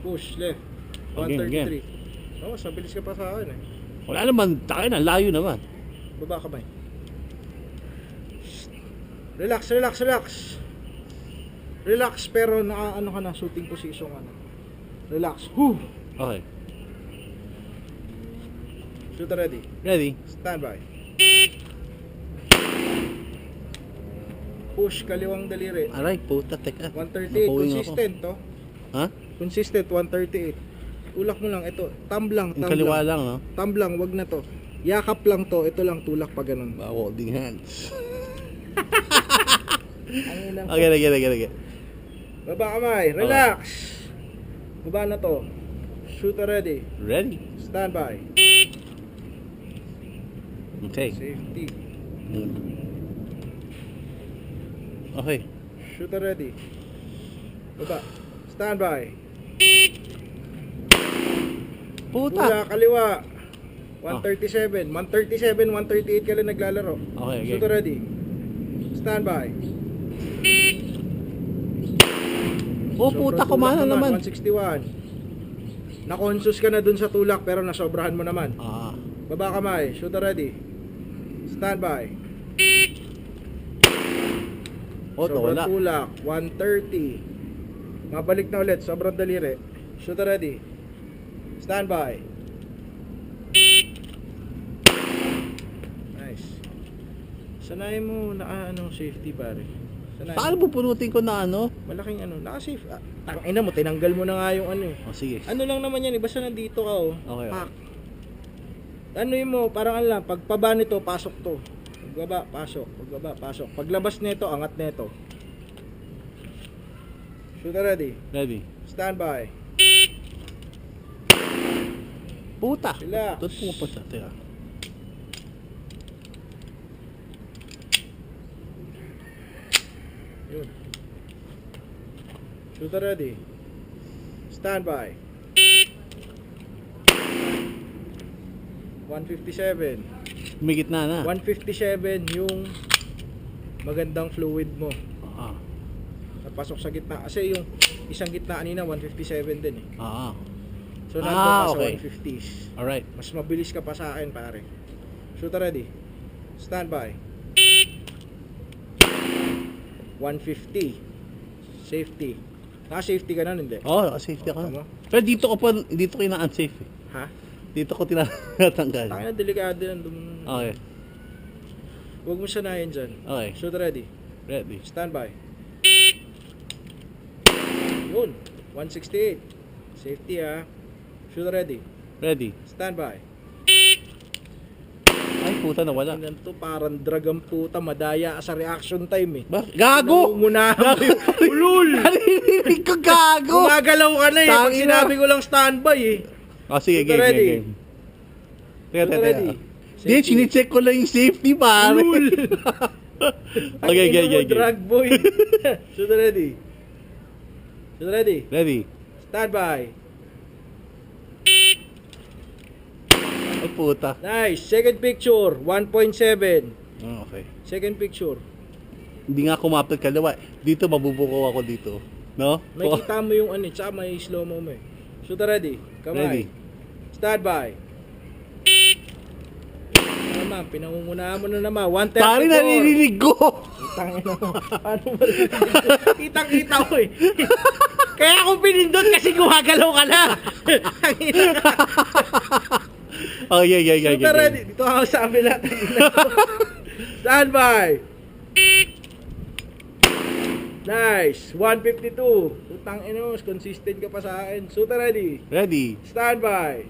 Push, left. Again, 133. Oh, mas mabilis ka pa sa akin eh. Wala naman, takin na, layo naman. Baba kamay. Relax, relax, relax. Relax, pero naka ano ka na, shooting position ka na. Relax. Whew. Okay. Shooter ready. Ready? Stand by. Push, kaliwang daliri. Aray, puta, teka. 138, Napawing consistent to. Ha? Consistent, 138. Ulak mo lang, ito. Tamblang, Yung kaliwa tamblang. lang, no? Tamblang, wag na to. Yakap lang to, ito lang, tulak pa ganun. Holding hands. Ang inang Okay. Baba kamay, relax. Baba na to. Shooter ready. Ready? Stand by. Okay. Safety. Okay. Shooter ready. Baba. Stand by. Puta! Tula, kaliwa. 137. 137, 138 ka lang naglalaro. Okay. Shooter ready. Stand by. Oh, puta, Sobrang kumana tulak naman. 161. Na-conscious ka na dun sa tulak pero nasobrahan mo naman. Ah. Baba kamay. Shooter ready. Stand by. Oh, Sobrang wala. tulak. 130. Mabalik na ulit. Sobrang daliri. Shooter ready. Stand by. Nice. Sanayin mo na safety pare. Sanayin Paano mo. pupunutin ko na ano? Malaking naka-safe. Ang ina mo, tinanggal mo na nga yung ano eh. Oh, sige. Ano lang naman yan eh. Basta nandito ka oh. Okay. Pak. Ano yun mo, parang ano lang. Pagpaba nito, pasok to. Pagbaba, pasok. Pagbaba, pasok. Paglabas nito, angat nito. Shooter ready. Ready? Stand by. Puta! Relax. Doon pumupa siya. Teka. Yun. Shooter ready. Stand by. 157. May gitna na. 157 yung magandang fluid mo. Ah. Napasok sa gitna. Kasi yung isang gitna kanina 157 din eh. Ah. So nandun ka okay. sa 150s. Alright. Mas mabilis ka pa sa akin pare. Shooter ready. Stand by. 150. Safety. Naka-safety ka na, hindi? Oh, safety ka. Tama. Pero dito ko ina-unsafe eh. Ha? Dito ko tinatanggal. Tayo na, delikado yan. Okay. Huwag mo sanayin dyan. Okay. Shooter ready. Ready. Stand by. Yun. 168. Safety ha. Shooter ready. Ready. Stand by. Ay, puta, nawala. Tingnan to, parang drag ang puta. Madaya ka sa reaction time eh. Gago! Nangungunahan mo yung ulul! Naririnig ko, gago! Gumagalaw ka na eh. Pag Tangina. sinabi ko lang standby eh. Oh, sige, Shooter ready. game. Teka. ready. Hindi, chinecheck ko lang yung safety, pare. Ulul! Okay. Drag boy. Shooter ready. Shooter ready. Ready. Stand by. Ay, puta. Nice. Second picture. 1.7. Oh, okay. Second picture. Hindi nga kumapit kaliwa. Dito, mabubuko ako dito. No? Makikita mo yung ano, tsaka may slow mo mo eh. Shooter ready. Kamay. Ready. Stand by. Naman, pinangungunahan mo na naman. 134. Pare, naririnig ko! Tangina mo. Ano ba? Kitang-kita ko eh. Kaya ako pinindot kasi gumagalaw ka na. Oh, yeah. Shooter ready. Dito ako sabi natin. Stand by. Nice. 152. Utang ino, consistent ka pa sa akin. Shooter ready. Ready. Stand by.